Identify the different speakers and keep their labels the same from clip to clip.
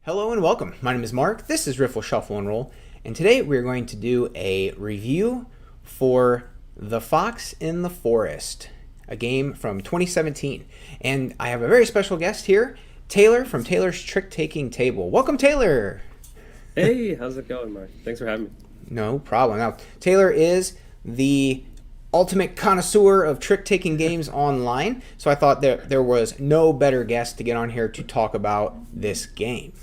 Speaker 1: Hello and welcome. My name is Mark. This is Riffle Shuffle and Roll, and today we're going to do a review for The Fox in the Forest, a game from 2017. And I have a very special guest here, Taylor from Taylor's Trick Taking Table. Welcome, Taylor.
Speaker 2: Hey, how's it going, Mark? Thanks for having me.
Speaker 1: No problem. Now, Taylor is the ultimate connoisseur of trick-taking games online, so I thought there was no better guest to get on here to talk about this game.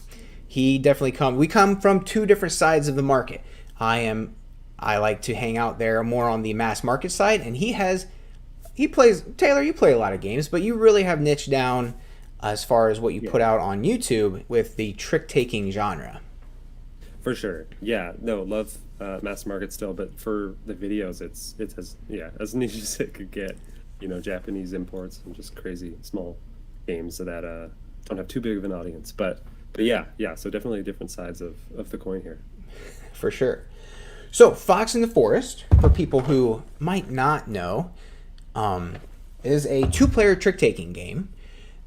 Speaker 1: We come from two different sides of the market. I like to hang out there more on the mass market side, and Taylor, you play a lot of games, but you really have niched down as far as what you
Speaker 2: Yeah,
Speaker 1: put out on YouTube with the trick-taking genre.
Speaker 2: for sure. Yeah, no, love mass market still, but for the videos, it's as niche as it could get. Japanese imports and just crazy small games that don't have too big of an audience. But yeah. So definitely different sides of the coin here.
Speaker 1: For sure. So, Fox in the Forest, for people who might not know, is a two-player trick-taking game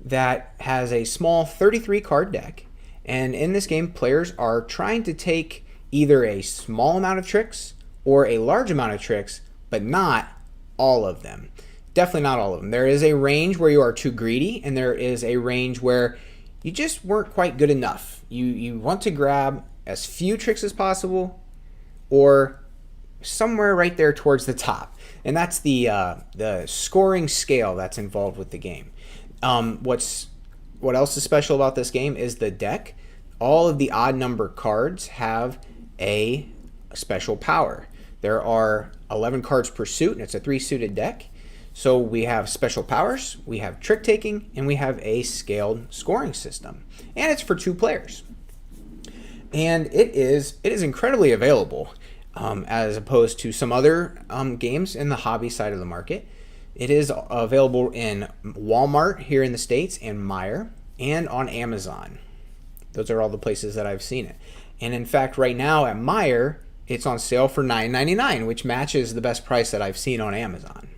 Speaker 1: that has a small 33 card deck. And in this game, players are trying to take either a small amount of tricks or a large amount of tricks, but not all of them. Definitely not all of them. There is a range where you are too greedy, and there is a range where you just weren't quite good enough. You want to grab as few tricks as possible, or somewhere right there towards the top, and that's the scoring scale that's involved with the game. What else is special about this game is the deck. All of the odd number cards have a special power. There are 11 cards per suit, and it's a 3-suited deck. So we have special powers, we have trick taking, and we have a scaled scoring system. And it's for two players. And it is incredibly available, as opposed to some other games in the hobby side of the market. It is available in Walmart here in the States and Meijer, and on Amazon. Those are all the places that I've seen it. And in fact, right now at Meijer, it's on sale for $9.99, which matches the best price that I've seen on Amazon.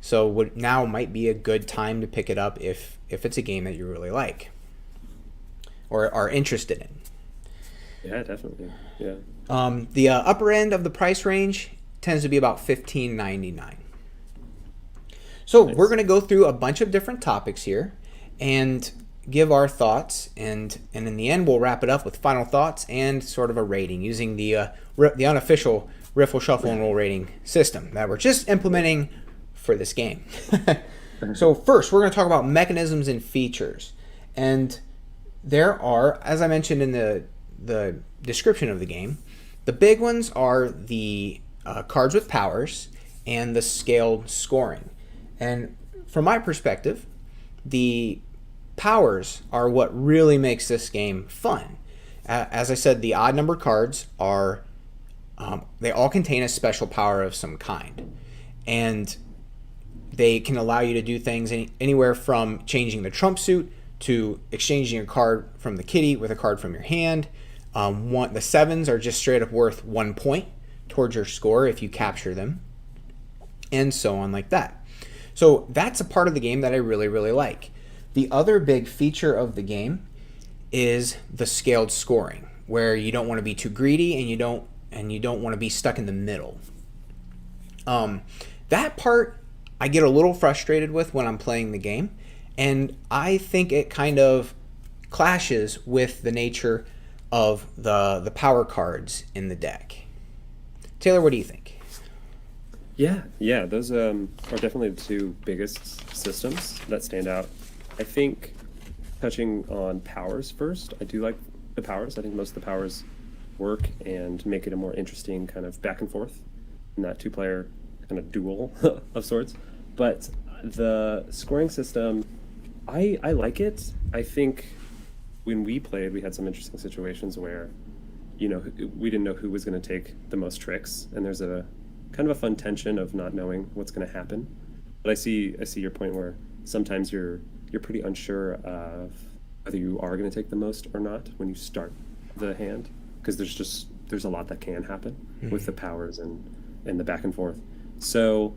Speaker 1: So now might be a good time to pick it up if it's a game that you really like or are interested in.
Speaker 2: Yeah, definitely. Yeah.
Speaker 1: The upper end of the price range tends to be about $15.99. So we're
Speaker 2: Nice.
Speaker 1: going to go through a bunch of different topics here and give our thoughts, and in the end we'll wrap it up with final thoughts and sort of a rating using the unofficial Riffle Shuffle and Roll rating system that we're just implementing for this game. So first, we're going to talk about mechanisms and features. And there are, as I mentioned in the description of the game, the big ones are the cards with powers and the scaled scoring. And from my perspective, the powers are what really makes this game fun. As I said, the odd number cards are, they all contain a special power of some kind. And they can allow you to do things anywhere from changing the trump suit to exchanging a card from the kitty with a card from your hand. The sevens are just straight up worth 1 point towards your score if you capture them, and so on like that. So that's a part of the game that I really, really like. The other big feature of the game is the scaled scoring, where you don't want to be too greedy and you don't want to be stuck in the middle. That part I get a little frustrated with when I'm playing the game, and I think it kind of clashes with the nature of the power cards in the deck. Taylor, what do you think?
Speaker 2: Yeah. Those are definitely the two biggest systems that stand out. I think touching on powers first, I do like the powers. I think most of the powers work and make it a more interesting kind of back and forth in that two-player kind of duel of sorts. But the scoring system, I like it. I think when we played, we had some interesting situations where, we didn't know who was going to take the most tricks, and there's a kind of a fun tension of not knowing what's going to happen. But I see your point where sometimes you're pretty unsure of whether you are going to take the most or not when you start the hand, because there's a lot that can happen with the powers and the back and forth. So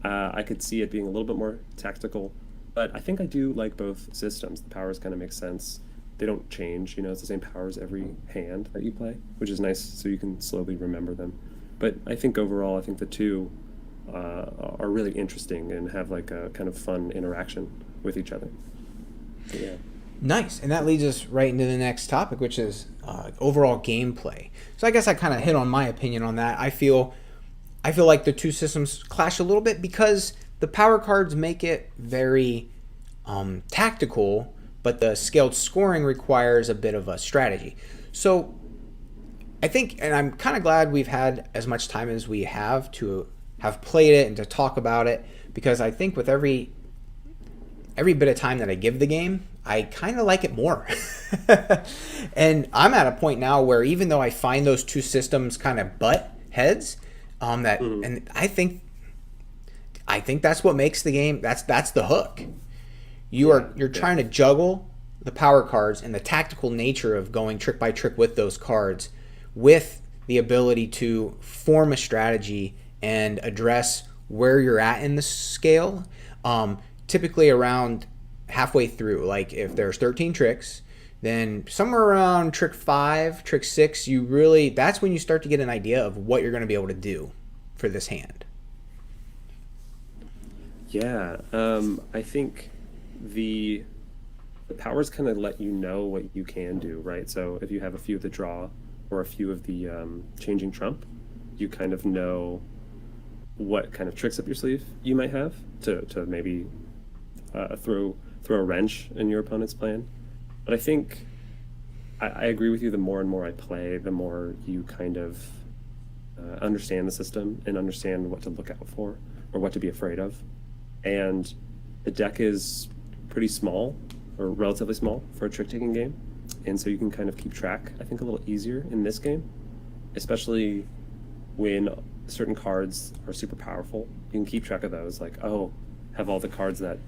Speaker 2: I could see it being a little bit more tactical, but I think I do like both systems. The powers kind of make sense they don't change. It's the same powers every hand that you play, which is nice, so you can slowly remember them. But I think overall, I think the two are really interesting and have like a kind of fun interaction with each other. So, yeah.
Speaker 1: Nice. And that leads us right into the next topic, which is overall gameplay. So I guess I kind of hit on my opinion on that. I feel like the two systems clash a little bit because the power cards make it very tactical, but the scaled scoring requires a bit of a strategy. So I think, and I'm kind of glad we've had as much time as we have to have played it and to talk about it, because I think with every bit of time that I give the game, I kind of like it more. And I'm at a point now where even though I find those two systems kind of butt heads, and I think that's what makes the game. That's the hook. You're trying to juggle the power cards and the tactical nature of going trick by trick with those cards, with the ability to form a strategy and address where you're at in the scale. Typically around halfway through, like if there's 13 tricks, then somewhere around trick 5, trick 6, that's when you start to get an idea of what you're going to be able to do for this hand.
Speaker 2: Yeah, I think the powers kind of let you know what you can do, right? So if you have a few of the draw or a few of the changing trump, you kind of know what kind of tricks up your sleeve you might have to maybe throw a wrench in your opponent's plan. But I think I agree with you. The more and more I play, the more you kind of understand the system and understand what to look out for or what to be afraid of. And the deck is pretty small, or relatively small, for a trick-taking game. And so you can kind of keep track, I think, a little easier in this game, especially when certain cards are super powerful. You can keep track of those, like, oh, have all the cards that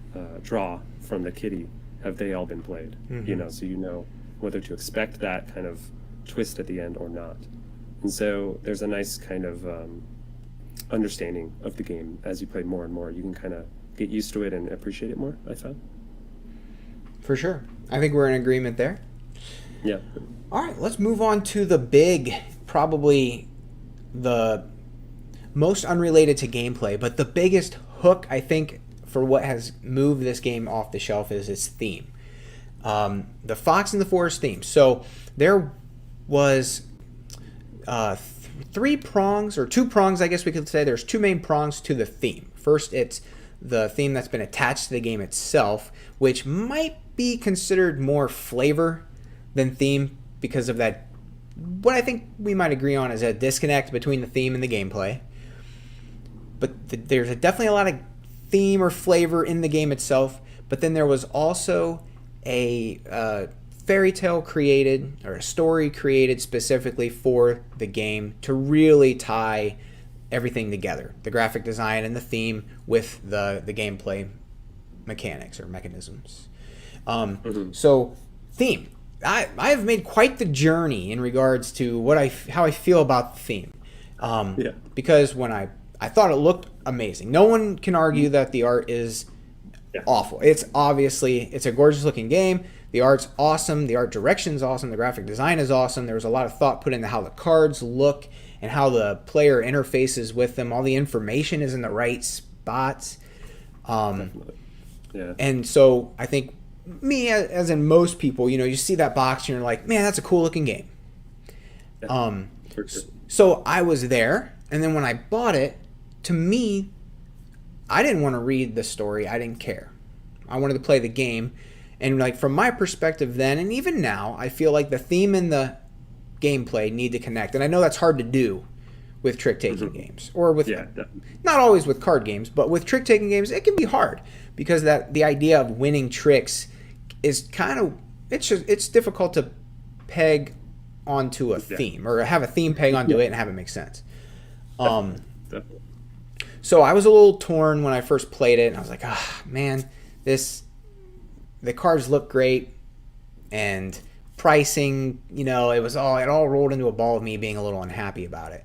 Speaker 2: draw from the kitty, have they all been played?
Speaker 1: Mm-hmm.
Speaker 2: So you know whether to expect that kind of twist at the end or not. And so there's a nice kind of understanding of the game as you play more and more. You can kind of get used to it and appreciate it more, I found.
Speaker 1: For sure. I think we're in agreement there.
Speaker 2: Yeah.
Speaker 1: All right, let's move on to the big, probably the most unrelated to gameplay, but the biggest hook, I think, for what has moved this game off the shelf is its theme. The Fox and the Forest theme. So there was 3 prongs, or 2 prongs, I guess we could say. There's 2 main prongs to the theme. First, it's the theme that's been attached to the game itself, which might be considered more flavor than theme because of that, what I think we might agree on is a disconnect between the theme and the gameplay. But there's definitely a lot of theme or flavor in the game itself. But then there was also a fairy tale created, or a story created specifically for the game to really tie everything together, the graphic design and the theme with the gameplay mechanics or mechanisms. So theme, I have made quite the journey in regards to how I feel about the theme. Because when I thought it looked amazing. No one can argue that the art is awful. It's a gorgeous looking game. The art's awesome. The art direction's awesome. The graphic design is awesome. There was a lot of thought put into how the cards look and how the player interfaces with them. All the information is in the right spots.
Speaker 2: Definitely. Yeah.
Speaker 1: And so I think me, as in most people, you see that box and you're like, man, that's a cool looking game.
Speaker 2: For sure.
Speaker 1: So I was there, and then when I bought it, to me, I didn't want to read the story. I didn't care. I wanted to play the game. And like from my perspective then, and even now, I feel like the theme and the gameplay need to connect. And I know that's hard to do with trick-taking games. Or with, not always with card games, but with trick-taking games, it can be hard. Because the idea of winning tricks is kind of, it's difficult to peg onto a theme. Or have a theme peg onto it and have it make sense.
Speaker 2: Definitely.
Speaker 1: So I was a little torn when I first played it, and I was like, man, the cards look great, and pricing, it all rolled into a ball of me being a little unhappy about it.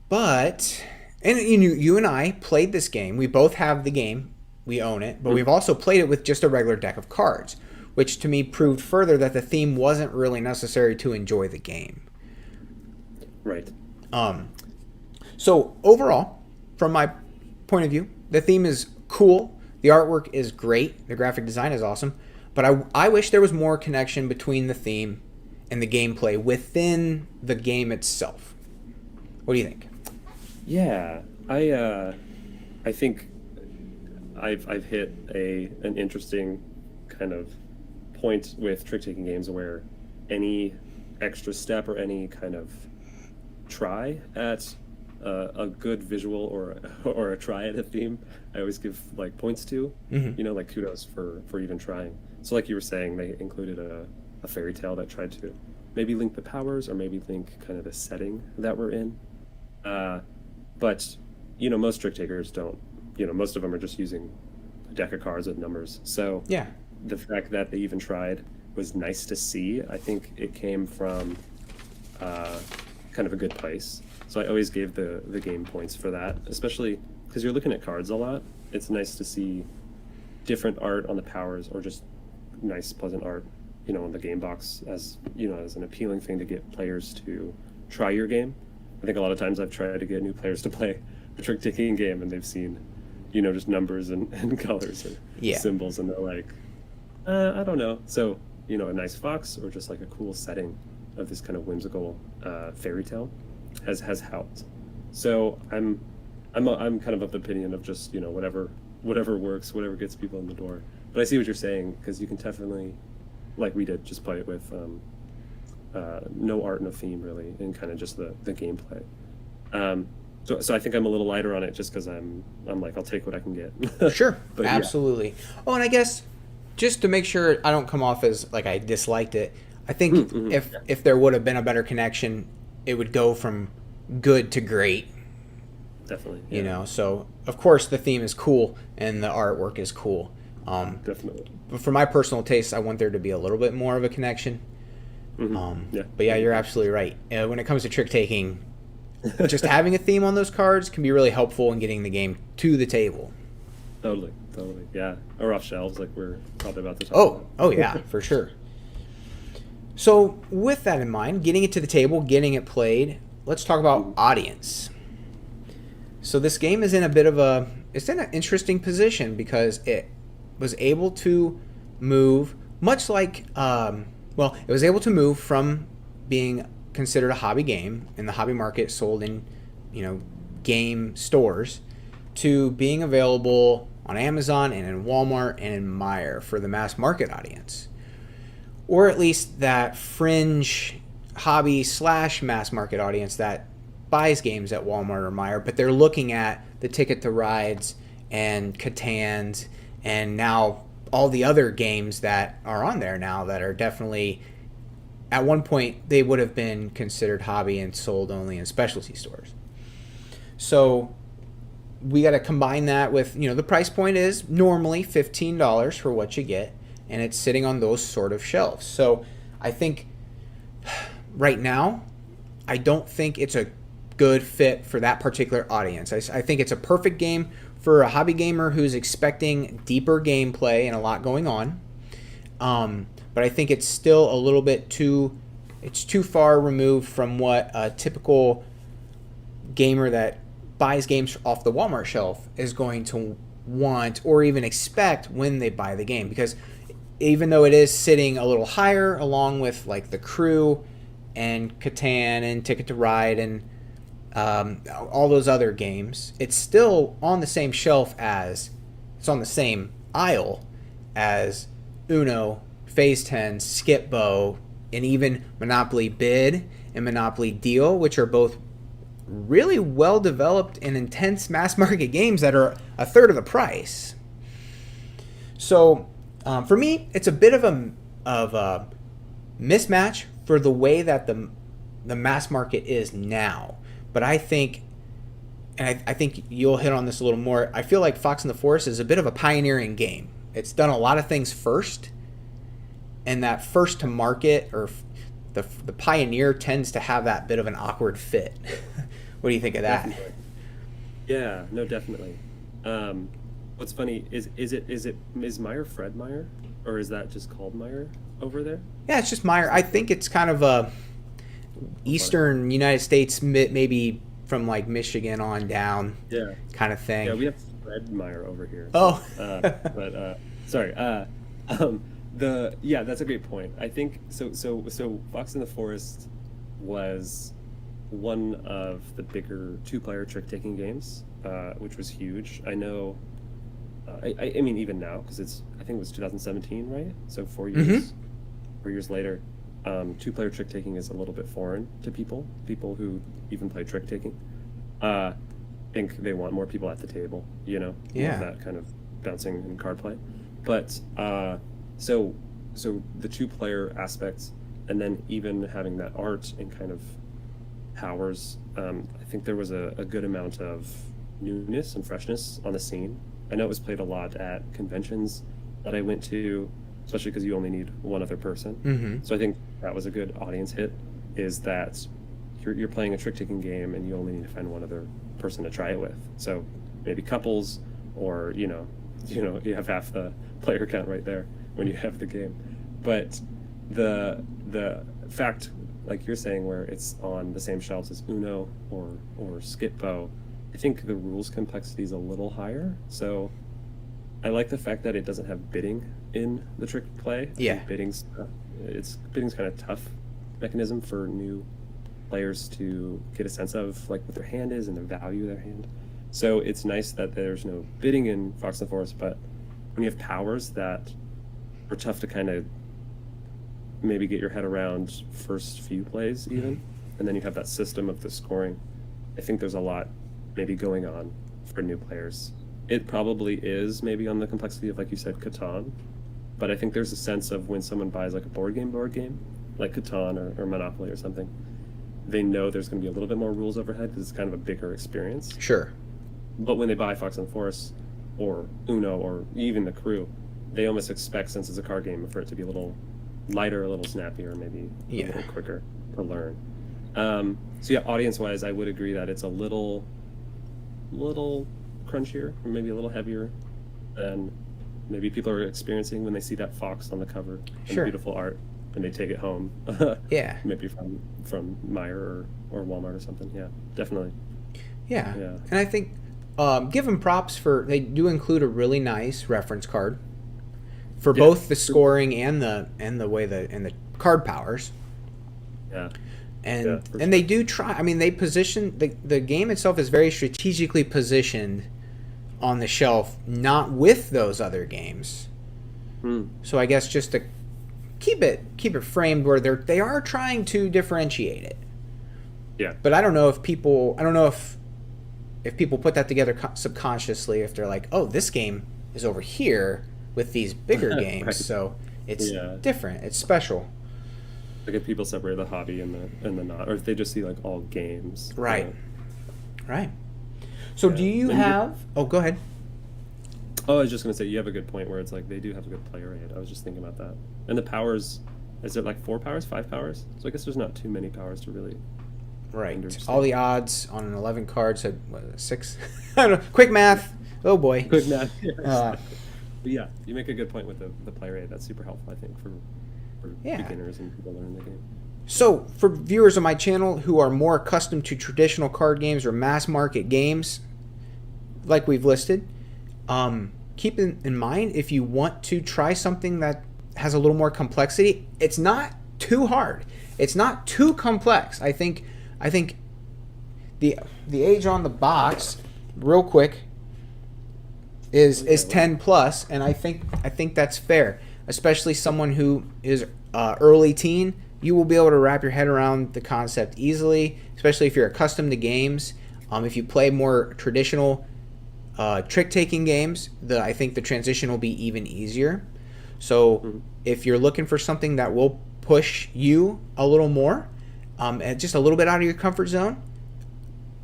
Speaker 1: But you and I played this game. We both have the game. We own it, but we've also played it with just a regular deck of cards, which to me proved further that the theme wasn't really necessary to enjoy the game.
Speaker 2: Right.
Speaker 1: So overall, from my point of view, the theme is cool. The artwork is great. The graphic design is awesome. But I wish there was more connection between the theme and the gameplay within the game itself. What do you think?
Speaker 2: Yeah, I think I've hit an interesting kind of point with trick-taking games where any extra step or any kind of try at a good visual or a try at a theme, I always give like points to, like kudos for even trying. So like you were saying, they included a fairy tale that tried to maybe link the powers or maybe link kind of the setting that we're in. But most trick takers don't. Most of them are just using a deck of cards with numbers. So
Speaker 1: Yeah.
Speaker 2: the fact that they even tried was nice to see. I think it came from kind of a good place. So I always gave the game points for that, especially because you're looking at cards a lot. It's nice to see different art on the powers or just nice, pleasant art, on the game box as an appealing thing to get players to try your game. I think a lot of times I've tried to get new players to play a trick-taking game and they've seen, just numbers and colors or symbols and they're like, I don't know. So, a nice fox or just like a cool setting of this kind of whimsical fairy tale has helped. So I'm kind of the opinion of just, whatever works, whatever gets people in the door. But I see what you're saying, because you can definitely, like we did, just play it with no art, no theme really, and kind of just the gameplay. So I think I'm a little lighter on it just because I'm like, I'll take what I can get.
Speaker 1: Sure.
Speaker 2: But
Speaker 1: Absolutely. Yeah. Oh, and I guess just to make sure I don't come off as like I disliked it, I think if there would have been a better connection, it would go from good to great.
Speaker 2: Definitely. Yeah.
Speaker 1: So of course the theme is cool and the artwork is cool.
Speaker 2: Definitely.
Speaker 1: But for my personal taste, I want there to be a little bit more of a connection. But yeah, you're absolutely right. When it comes to trick taking, just having a theme on those cards can be really helpful in getting the game to the table.
Speaker 2: Totally. Yeah. Or off shelves, like we're probably about to talk about.
Speaker 1: Oh yeah, for sure. So with that in mind, getting it to the table, getting it played, let's talk about audience. So this game is in it's in an interesting position because it was able to move much like, it was able to move from being considered a hobby game in the hobby market, sold in, game stores, to being available on Amazon and in Walmart and in Meijer for the mass market audience. Or at least that fringe hobby / mass market audience that buys games at Walmart or Meijer, but they're looking at the Ticket to Rides and Catans and now all the other games that are on there now that are definitely, at one point, they would have been considered hobby and sold only in specialty stores. So we got to combine that with, the price point is normally $15 for what you get, and it's sitting on those sort of shelves. So I think right now, I don't think it's a good fit for that particular audience. I think it's a perfect game for a hobby gamer who's expecting deeper gameplay and a lot going on. But I think it's still a little bit too far removed from what a typical gamer that buys games off the Walmart shelf is going to want or even expect when they buy the game. Because even though it is sitting a little higher along with like the Crew and Catan and Ticket to Ride and all those other games, it's still on the same shelf it's on the same aisle as Uno, Phase 10, Skip-Bo, and even Monopoly Bid and Monopoly Deal, which are both really well developed and intense mass market games that are a third of the price. So for me, it's a bit of a mismatch for the way that the mass market is now. But I think, and I think you'll hit on this a little more, I feel like Fox and the Forest is a bit of a pioneering game. It's done a lot of things first, and that first to market or the pioneer tends to have that bit of an awkward fit. What do you think of that?
Speaker 2: Definitely. Yeah, no, definitely. What's funny is Meijer Fred Meyer? or is that just called Meyer over there?
Speaker 1: Yeah, it's just Meyer. I think it's kind of a Eastern United States, maybe from like Michigan on down,
Speaker 2: Yeah,
Speaker 1: kind of
Speaker 2: yeah,
Speaker 1: thing.
Speaker 2: we have Fred Meyer over here. So,
Speaker 1: Oh,
Speaker 2: but sorry. The yeah, that's a great point. I think so. So Fox in the Forest was one of the bigger two-player trick-taking games, which was huge. I know. I mean, even now, because I think it was 2017, right? So
Speaker 1: hmm
Speaker 2: 4 years later, two-player trick-taking is a little bit foreign to people who even play trick-taking. Uh, think they want more people at the table, more of
Speaker 1: yeah,
Speaker 2: that kind of bouncing and card play. But so so the two-player aspects, and then even having that art and kind of powers, I think there was a good amount of newness and freshness on the scene. I know it was played a lot at conventions that I went to, especially because you only need one other person.
Speaker 1: hmm
Speaker 2: So I think that was a good audience hit, is that you're playing a trick-taking game and you only need to find one other person to try it with. So maybe couples, or you have half the player count right there when you have the game. But the fact, like you're saying, where it's on the same shelves as Uno or Skitbo, I think the rules complexity is a little higher. So I like the fact that it doesn't have bidding in the trick play. I
Speaker 1: yeah,
Speaker 2: think bidding's kind of tough mechanism for new players to get a sense of, like, what their hand is and the value of their hand. So it's nice that there's no bidding in Fox and the Forest, but when you have powers that are tough to kind of maybe get your head around first few plays even, and then you have that system of the scoring, I think there's a lot maybe going on for new players. It probably is maybe on the complexity of, like you said, Catan, but I think there's a sense of when someone buys like a board game, like Catan or Monopoly or something, they know there's going to be a little bit more rules overhead because it's kind of a bigger experience.
Speaker 1: sure,
Speaker 2: But when they buy Fox and the Forest or Uno or even the Crew, they almost expect, since it's a card game, for it to be a little lighter, a little snappier, maybe a
Speaker 1: yeah,
Speaker 2: little quicker to learn. So yeah, audience-wise, I would agree that it's a little crunchier, or maybe a little heavier than maybe people are experiencing when they see that fox on the cover and
Speaker 1: sure,
Speaker 2: beautiful art, and they take it home,
Speaker 1: yeah,
Speaker 2: maybe from Meyer or Walmart or something. Yeah, definitely.
Speaker 1: yeah.
Speaker 2: Yeah,
Speaker 1: And I think give them props for they do include a really nice reference card for
Speaker 2: yeah,
Speaker 1: both the scoring and the way the card powers.
Speaker 2: yeah, yeah,
Speaker 1: and
Speaker 2: for
Speaker 1: and
Speaker 2: sure.
Speaker 1: they do try. I mean, they position the game itself is very strategically positioned on the shelf, not with those other games.
Speaker 2: Hmm.
Speaker 1: So I guess just to keep it framed where they are trying to differentiate it.
Speaker 2: Yeah,
Speaker 1: But I don't know if people put that together subconsciously, if they're like, oh, this game is over here with these bigger games,
Speaker 2: right.
Speaker 1: so it's
Speaker 2: Yeah.
Speaker 1: different, it's special.
Speaker 2: Like if people separate the hobby and the not, or if they just see like all games.
Speaker 1: Right. Right. So
Speaker 2: Yeah.
Speaker 1: do you
Speaker 2: And
Speaker 1: have? Oh, go ahead.
Speaker 2: Oh, I was just gonna say, you have a good point where it's like they do have a good player rate. I was just thinking about that. And the powers, is it like 4 powers, 5 powers? So I guess there's not too many powers to really
Speaker 1: Right.
Speaker 2: understand.
Speaker 1: All the odds on an 11 card said what, 6. I don't know. Quick math. Oh boy.
Speaker 2: Good math. Yeah,
Speaker 1: Uh,
Speaker 2: exactly. But yeah, you make a good point with the play rate. That's super helpful, I think, for
Speaker 1: Yeah.
Speaker 2: beginners and people learning the game.
Speaker 1: So, for viewers of my channel who are more accustomed to traditional card games or mass market games, like we've listed, keep in mind, if you want to try something that has a little more complexity, it's not too hard. It's not too complex. I think the age on the box, real quick, is
Speaker 2: Okay,
Speaker 1: 10 plus, and I think that's fair, especially someone who is early teen. You will be able to wrap your head around the concept easily, especially if you're accustomed to games. If you play more traditional trick-taking games, I think the transition will be even easier. So if you're looking for something that will push you a little more, and just a little bit out of your comfort zone,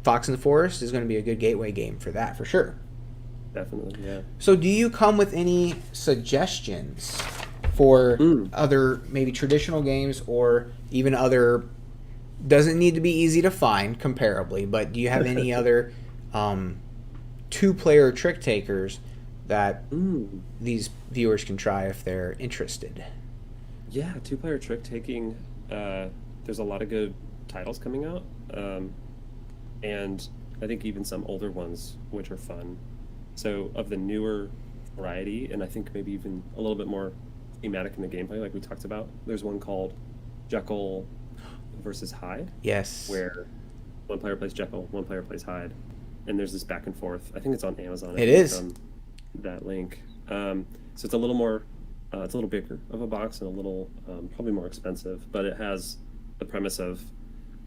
Speaker 1: Fox in the Forest is going to be a good gateway game for that, for sure.
Speaker 2: Definitely, yeah.
Speaker 1: So do you come with any suggestions for other maybe traditional games, or even other, doesn't need to be easy to find comparably, but do you have any other two-player trick takers that
Speaker 2: Mm.
Speaker 1: these viewers can try if they're interested.
Speaker 2: Yeah, two-player trick taking. There's a lot of good titles coming out, and I think even some older ones which are fun. So of the newer variety, and I think maybe even a little bit more thematic in the gameplay, like we talked about. There's one called Jekyll versus Hyde,
Speaker 1: Yes.
Speaker 2: where one player plays Jekyll, one player plays Hyde, and there's this back and forth. I think it's on Amazon.
Speaker 1: It is.
Speaker 2: That link. So it's a little more, it's a little bigger of a box and a little probably more expensive, but it has the premise of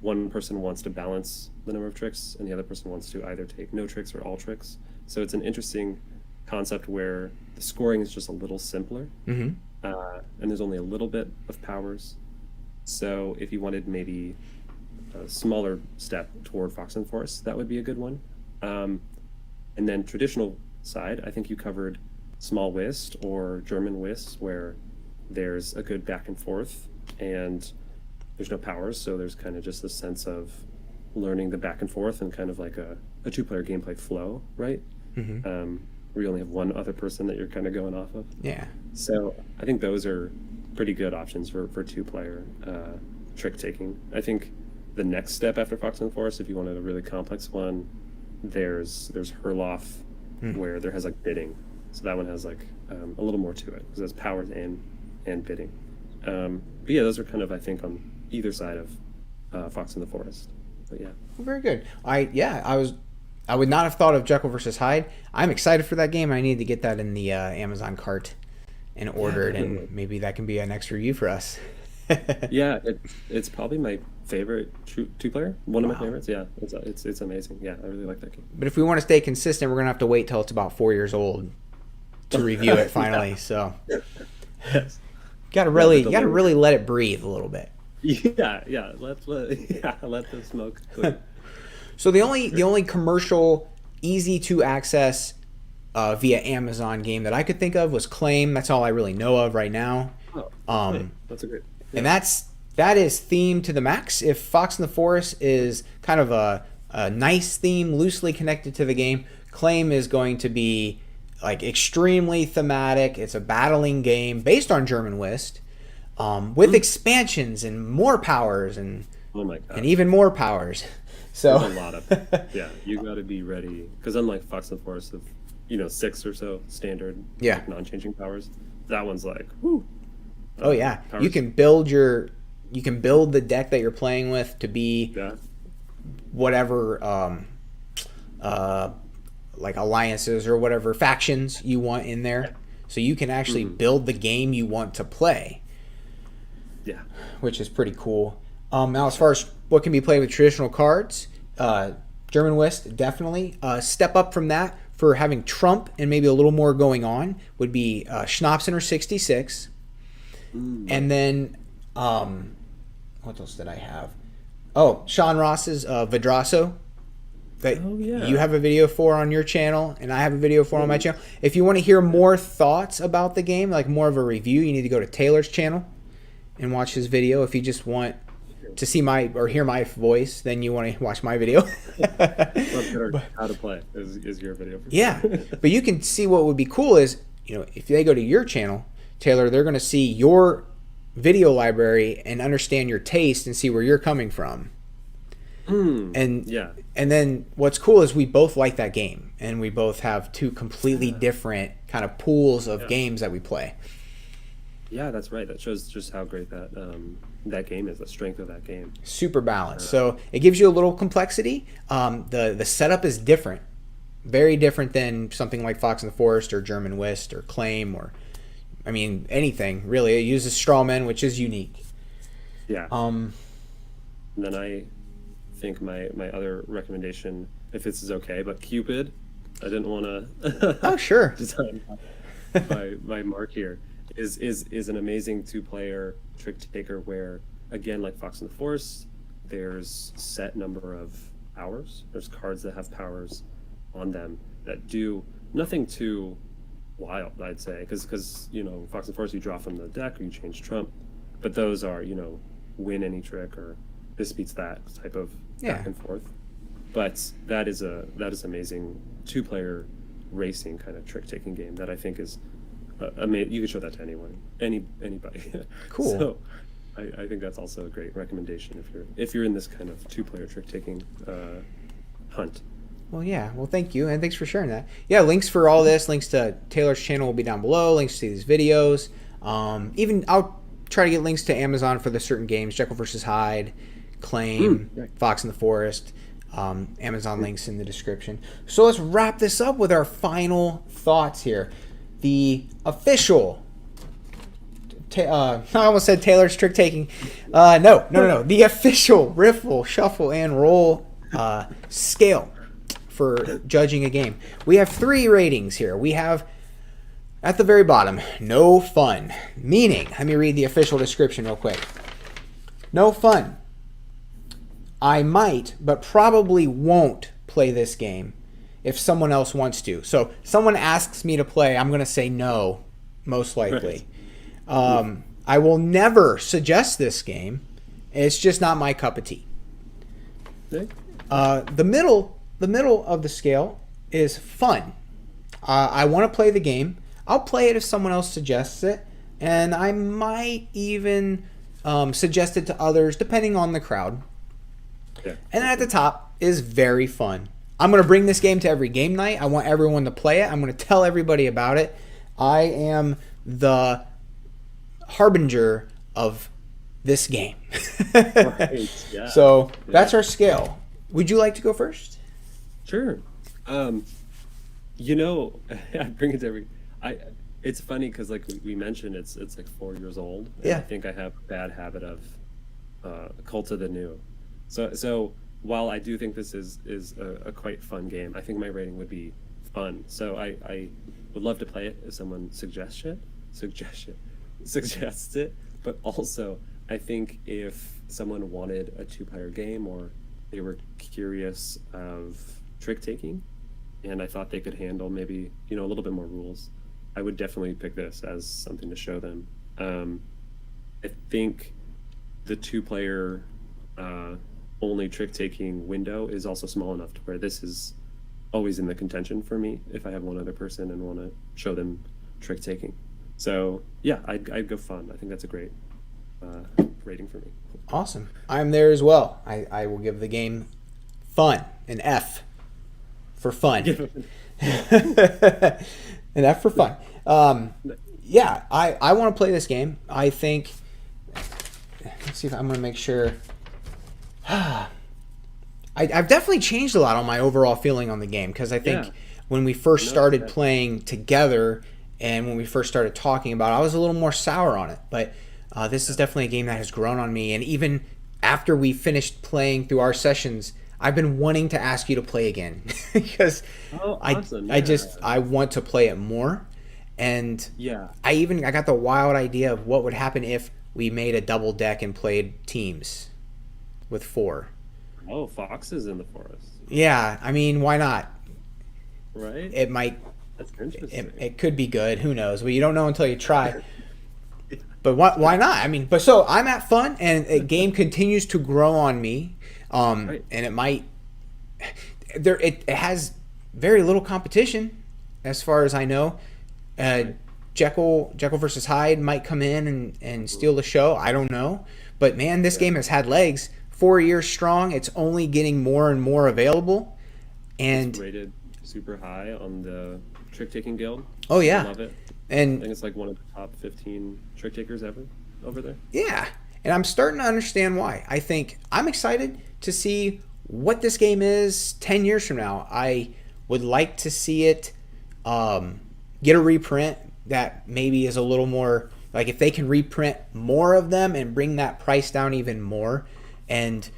Speaker 2: one person wants to balance the number of tricks, and the other person wants to either take no tricks or all tricks. So it's an interesting concept where the scoring is just a little simpler,
Speaker 1: Mm-hmm.
Speaker 2: and there's only a little bit of powers. So if you wanted maybe a smaller step toward Fox and Forest, that would be a good one. And then traditional side, I think you covered small whist or German whist, where there's a good back and forth and there's no powers, so there's kind of just a sense of learning the back and forth and kind of like a two-player gameplay flow, right?
Speaker 1: Mm-hmm.
Speaker 2: Where you only have one other person that you're kind of going off of.
Speaker 1: Yeah.
Speaker 2: So I think those are pretty good options for two-player trick taking. I think the next step after Fox and the Forest, if you wanted a really complex one, there's Herloff, where there has like bidding. So that one has like a little more to it because there's powers and bidding. But yeah, those are kind of, I think, on either side of Fox and the Forest. But yeah.
Speaker 1: Very good. I would not have thought of Jekyll versus Hyde. I'm excited for that game. I need to get that in the Amazon cart and order it, and maybe that can be a next review for us.
Speaker 2: Yeah, it's probably my favorite two-player. One of my favorites. Yeah, it's amazing. Yeah, I really like that game.
Speaker 1: But if we want to stay consistent, we're gonna have to wait till it's about 4 years old to review it finally. So gotta really let it breathe a little bit.
Speaker 2: Yeah. Let the smoke clear.
Speaker 1: So the only commercial, easy to access via Amazon game that I could think of was Claim. That's all I really know of right now.
Speaker 2: Oh, that's a great. Yeah.
Speaker 1: And that is themed to the max. If Fox and the Forest is kind of a nice theme, loosely connected to the game, Claim is going to be like extremely thematic. It's a battling game based on German whist, with expansions and more powers and
Speaker 2: Oh my god.
Speaker 1: and even more powers. So
Speaker 2: There's a lot of yeah. You got to be ready because unlike Fox and the Forest of 6 or so standard like, non-changing powers, that one's like whoo.
Speaker 1: Oh yeah,
Speaker 2: powers.
Speaker 1: you can build the deck that you're playing with to be whatever like alliances or whatever factions you want in there. So you can actually build the game you want to play.
Speaker 2: Yeah.
Speaker 1: Which is pretty cool. Now as far as what can be played with traditional cards, German whist definitely. Step up from that for having trump and maybe a little more going on would be Schnapsener 66. And then, what else did I have? Oh, Sean Ross's Vidrasso that you have a video for on your channel, and I have a video for on my channel. If you want to hear more thoughts about the game, like more of a review, you need to go to Taylor's channel and watch his video. If you just want to see hear my voice, then you want to watch my video.
Speaker 2: How to play is your video.
Speaker 1: Yeah, but you can see what would be cool is, if they go to your channel, Taylor, they're going to see your video library and understand your taste and see where you're coming from. And then what's cool is we both like that game, and we both have two completely different kind of pools of games that we play.
Speaker 2: Yeah, that's right. That shows just how great that game is, the strength of that game.
Speaker 1: Super balanced. So it gives you a little complexity. The setup is different, very different than something like Fox and the Forest or German whist or Claim or anything really. It uses straw men, which is unique.
Speaker 2: Yeah. And then I think my other recommendation, if this is okay, but Cupid, I didn't want to.
Speaker 1: Oh sure.
Speaker 2: Design my mark here is an amazing two-player trick taker where, again, like Fox and the Forest, there's set number of powers. There's cards that have powers on them that do nothing too wild, I'd say, because Fox and the Forest, you draw from the deck or you change trump, but those are win any trick or this beats that type of back and forth. But that is amazing two-player racing kind of trick taking game that I think is amazing. You could show that to anyone, anybody.
Speaker 1: Cool.
Speaker 2: So I think that's also a great recommendation if you're in this kind of 2-player trick taking hunt.
Speaker 1: Well, yeah. Well, thank you, and thanks for sharing that. Yeah, links for all this, links to Taylor's channel will be down below. Links to these videos. Even I'll try to get links to Amazon for the certain games: Jekyll versus Hyde, Claim,
Speaker 2: Right.
Speaker 1: Fox in the Forest. Amazon links in the description. So let's wrap this up with our final thoughts here. The official. I almost said Taylor's trick taking. No. The official Riffle, Shuffle, and Roll scale for judging a game. We have 3 ratings here. We have at the very bottom, no fun. Meaning, let me read the official description real quick. No fun. I might, but probably won't play this game if someone else wants to. So someone asks me to play, I'm going to say no, most likely.
Speaker 2: Right.
Speaker 1: I will never suggest this game. It's just not my cup of tea.
Speaker 2: Okay.
Speaker 1: The middle of the scale is fun. I want to play the game. I'll play it if someone else suggests it, and I might even suggest it to others depending on the crowd.
Speaker 2: Yeah.
Speaker 1: And at the top is very fun. I'm going to bring this game to every game night. I want everyone to play it. I'm going to tell everybody about it. I am the harbinger of this game.
Speaker 2: Right, yeah.
Speaker 1: So that's our scale. Would you like to go first?
Speaker 2: Sure. I bring it to every. It's funny because like we mentioned, it's like 4 years old. And
Speaker 1: Yeah.
Speaker 2: I think I have a bad habit of cult of the new. So while I do think this is a quite fun game, I think my rating would be fun. So I would love to play it if someone suggests it. But also, I think if someone wanted a 2-player game or they were curious of trick taking, and I thought they could handle maybe a little bit more rules, I would definitely pick this as something to show them. I think the 2-player only trick taking window is also small enough to where this is always in the contention for me if I have one other person and want to show them trick taking. So yeah, I'd go fun. I think that's a great rating for me.
Speaker 1: Awesome. I'm there as well. I will give the game fun, an F for fun. An F for fun. Yeah, I want to play this game. I think, let's see if I'm going to make sure. I've definitely changed a lot on my overall feeling on the game because I think when we first started playing together and when we first started talking about it, I was a little more sour on it. But this is definitely a game that has grown on me. And even after we finished playing through our sessions, I've been wanting to ask you to play again because
Speaker 2: awesome.
Speaker 1: I want to play it more. And I got the wild idea of what would happen if we made a double deck and played teams with 4.
Speaker 2: Oh, Fox is in the forest.
Speaker 1: Yeah, I mean, why not?
Speaker 2: Right?
Speaker 1: It might.
Speaker 2: That's interesting.
Speaker 1: It could be good. Who knows? Well, you don't know until you try. But why not? I mean, but so I'm at fun, and the game continues to grow on me.
Speaker 2: Right.
Speaker 1: And it might. It has very little competition, as far as I know. Jekyll versus Hyde might come in and steal the show. I don't know, but man, this game has had legs. 4 years strong. It's only getting more and more available. And
Speaker 2: it's rated super high on the Trick Taking Guild.
Speaker 1: Oh yeah,
Speaker 2: I love it.
Speaker 1: And
Speaker 2: I think it's like one of the top 15 trick takers ever over there.
Speaker 1: Yeah, and I'm starting to understand why. I think I'm excited to see what this game is 10 years from now. I would like to see it get a reprint that maybe is a little more, like if they can reprint more of them and bring that price down even more, and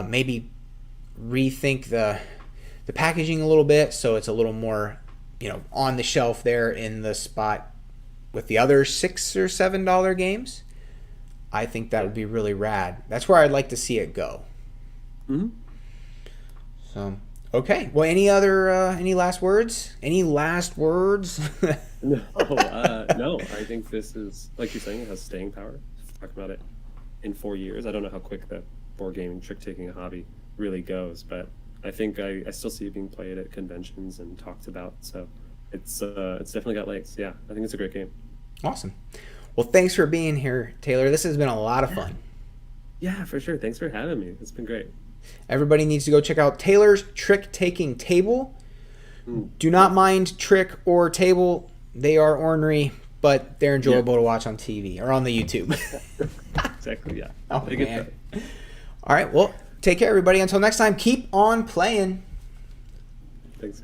Speaker 1: maybe rethink the packaging a little bit so it's a little more, on the shelf there in the spot with the other $6 or $7 games. I think that would be really rad. That's where I'd like to see it go.
Speaker 2: Mm-hmm.
Speaker 1: So, okay. Well, any last words? Any last words?
Speaker 2: No, I think this is, like you're saying, it has staying power. Talk about it in 4 years. I don't know how quick that board gaming trick taking hobby really goes, but I think I still see it being played at conventions and talked about. So it's definitely got legs. Yeah, I think it's a great game.
Speaker 1: Awesome. Well, thanks for being here, Taylor. This has been a lot of fun.
Speaker 2: Yeah, for sure. Thanks for having me. It's been great.
Speaker 1: Everybody needs to go check out Taylor's Trick-Taking Table. Do not mind trick or table. They are ornery, but they're enjoyable to watch on TV or on the YouTube.
Speaker 2: Exactly, yeah.
Speaker 1: Oh, man. All right, well, take care, everybody. Until next time, keep on playing.
Speaker 2: Thanks.